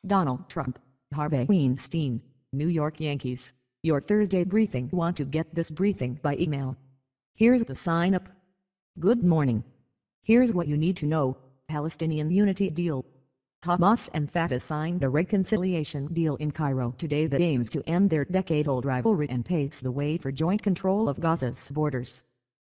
Donald Trump, Harvey Weinstein, New York Yankees. Your Thursday briefing. Want to get this briefing by email? Here's the sign up. Good morning. Here's what you need to know. Palestinian unity deal. Hamas and Fatah signed a reconciliation deal in Cairo today that aims to end their decade-old rivalry and paves the way for joint control of Gaza's borders.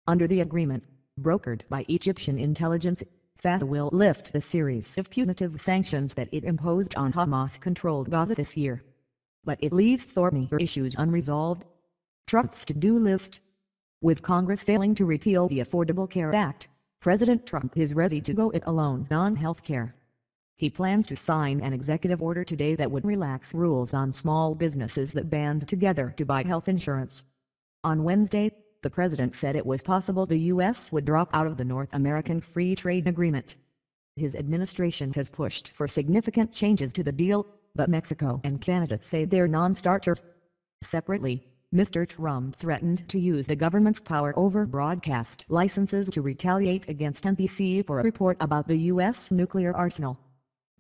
Under the agreement, brokered by Egyptian intelligence, Fatah will lift the series of punitive sanctions that it imposed on Hamas-controlled Gaza this year. But it leaves thornier issues unresolved. Trump's to-do list. With Congress failing to repeal the Affordable Care Act, President Trump is ready to go it alone on health care. He plans to sign an executive order today that would relax rules on small businesses that band together to buy health insurance. On Wednesday, the president said it was possible the U.S. would drop out of the North American Free Trade Agreement. His administration has pushed for significant changes to the deal, but Mexico and Canada say they're non-starters. Separately, Mr. Trump threatened to use the government's power over broadcast licenses to retaliate against NBC for a report about the U.S. nuclear arsenal.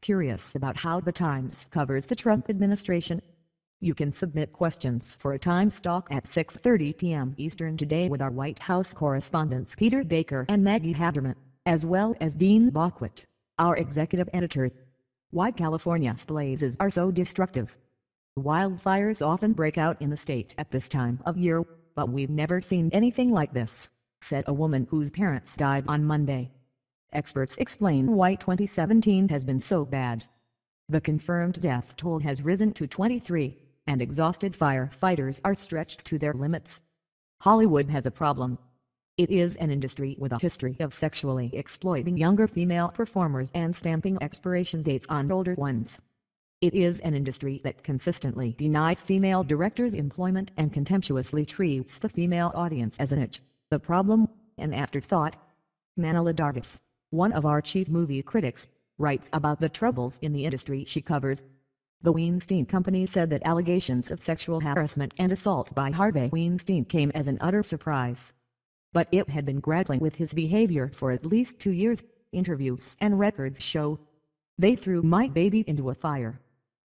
Curious about how the Times covers the Trump administration? You can submit questions for a Times talk at 6:30 p.m. Eastern today with our White House correspondents Peter Baker and Maggie Haberman, as well as Dean Bockwit, our executive editor. Why California's blazes are so destructive. Wildfires often break out in the state at this time of year, but we've never seen anything like this, said a woman whose parents died on Monday. Experts explain why 2017 has been so bad. The confirmed death toll has risen to 23, and exhausted firefighters are stretched to their limits. Hollywood has a problem. It is an industry with a history of sexually exploiting younger female performers and stamping expiration dates on older ones. It is an industry that consistently denies female directors employment and contemptuously treats the female audience as a niche, the problem, an afterthought. Manila Dargis, one of our chief movie critics, writes about the troubles in the industry she covers. The Weinstein Company said that allegations of sexual harassment and assault by Harvey Weinstein came as an utter surprise. But it had been grappling with his behavior for at least 2 years, interviews and records show. They threw my baby into a fire.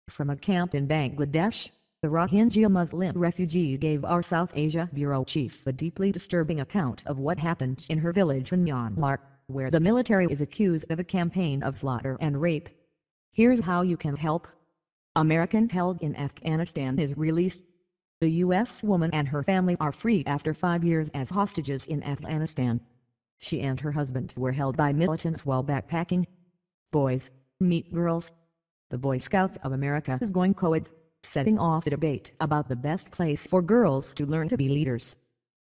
From a camp in Bangladesh, the Rohingya Muslim refugee gave our South Asia Bureau chief a deeply disturbing account of what happened in her village in Myanmar, where the military is accused of a campaign of slaughter and rape. Here's how you can help. American held in Afghanistan is released. The U.S. woman and her family are free after 5 years as hostages in Afghanistan. She and her husband were held by militants while backpacking. Boys, meet girls. The Boy Scouts of America is going co-ed, setting off the debate about the best place for girls to learn to be leaders.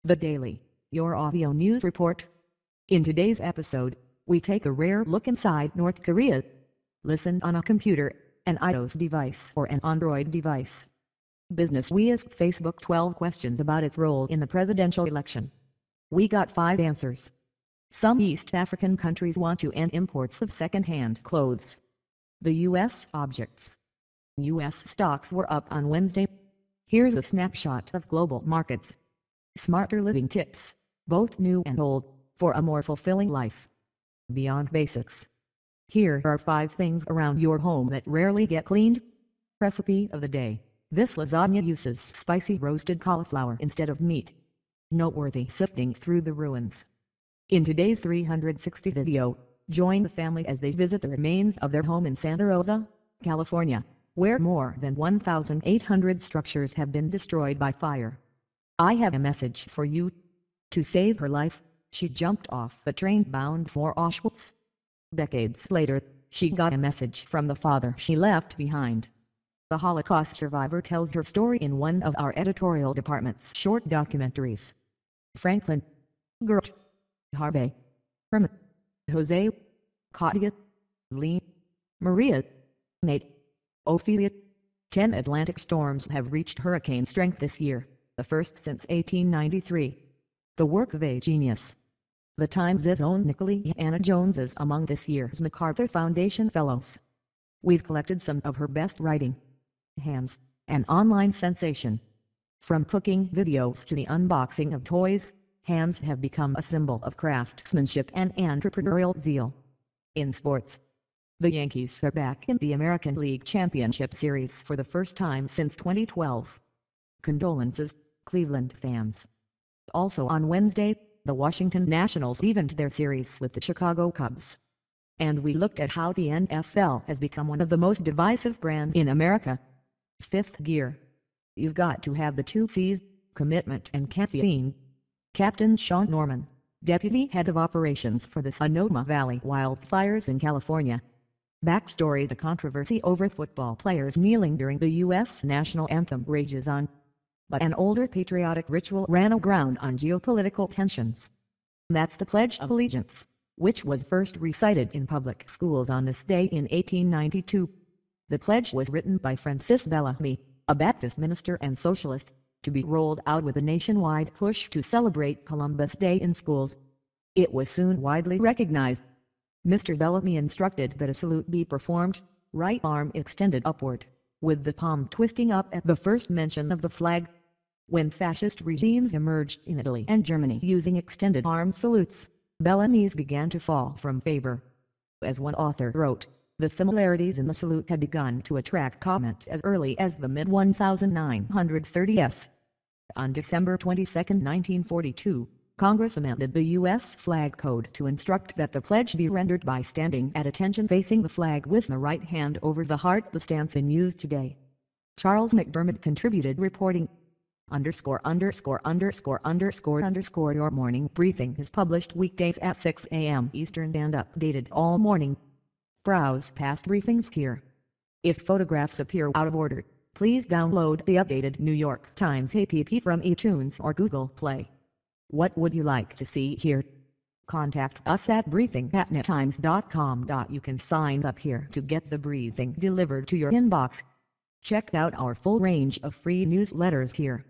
The Daily, your audio news report. In today's episode, we take a rare look inside North Korea. Listen on a computer, an iOS device or an Android device. Business We asked Facebook 12 questions about its role in the presidential election. We got 5 answers. Some East African countries want to end imports of second-hand clothes. The U.S. objects. U.S. stocks were up on Wednesday. Here's a snapshot of global markets. Smarter living tips, both new and old, for a more fulfilling life. Beyond basics. Here are 5 things around your home that rarely get cleaned. Recipe of the day. This lasagna uses spicy roasted cauliflower instead of meat. Noteworthy sifting through the ruins. In today's 360 video, join the family as they visit the remains of their home in Santa Rosa, California, where more than 1,800 structures have been destroyed by fire. I have a message for you. To save her life, she jumped off a train bound for Auschwitz. Decades later, she got a message from the father she left behind. The Holocaust survivor tells her story in one of our editorial department's short documentaries. Franklin, Gert, Harvey, Herman, Jose, Claudia, Lee, Maria, Nate, Ophelia. 10 Atlantic storms have reached hurricane strength this year, the first since 1893. The work of a genius. The Times' own Nicolene Anna Jones is among this year's MacArthur Foundation Fellows. We've collected some of her best writing. Hands, an online sensation. From cooking videos to the unboxing of toys, hands have become a symbol of craftsmanship and entrepreneurial zeal. In sports, The Yankees are back in the American League Championship Series for the first time since 2012. Condolences, Cleveland fans. Also on Wednesday, the Washington Nationals evened their series with the Chicago Cubs. And we looked at how the NFL has become one of the most divisive brands in America. Fifth gear. You've got to have the two C's, commitment and caffeine. Captain Sean Norman, Deputy Head of Operations for the Sonoma Valley wildfires in California. Backstory: the controversy over football players kneeling during the U.S. national anthem rages on. But an older patriotic ritual ran aground on geopolitical tensions. That's the Pledge of Allegiance, which was first recited in public schools on this day in 1892. The pledge was written by Francis Bellamy, a Baptist minister and socialist, to be rolled out with a nationwide push to celebrate Columbus Day in schools. It was soon widely recognized. Mr. Bellamy instructed that a salute be performed, right arm extended upward, with the palm twisting up at the first mention of the flag. When fascist regimes emerged in Italy and Germany using extended arm salutes, Bellamy's began to fall from favor. As one author wrote, the similarities in the salute had begun to attract comment as early as the mid-1930s. On December 22, 1942, Congress amended the U.S. flag code to instruct that the pledge be rendered by standing at attention facing the flag with the right hand over the heart, the stance in use today. Charles McDermott contributed, reporting, ____________ Your morning briefing is published weekdays at 6 a.m. Eastern and updated all morning. Browse past briefings here. If photographs appear out of order, please download the updated New York Times app from iTunes or Google Play. What would you like to see here? Contact us at briefing@nettimes.com. You can sign up here to get the briefing delivered to your inbox. Check out our full range of free newsletters here.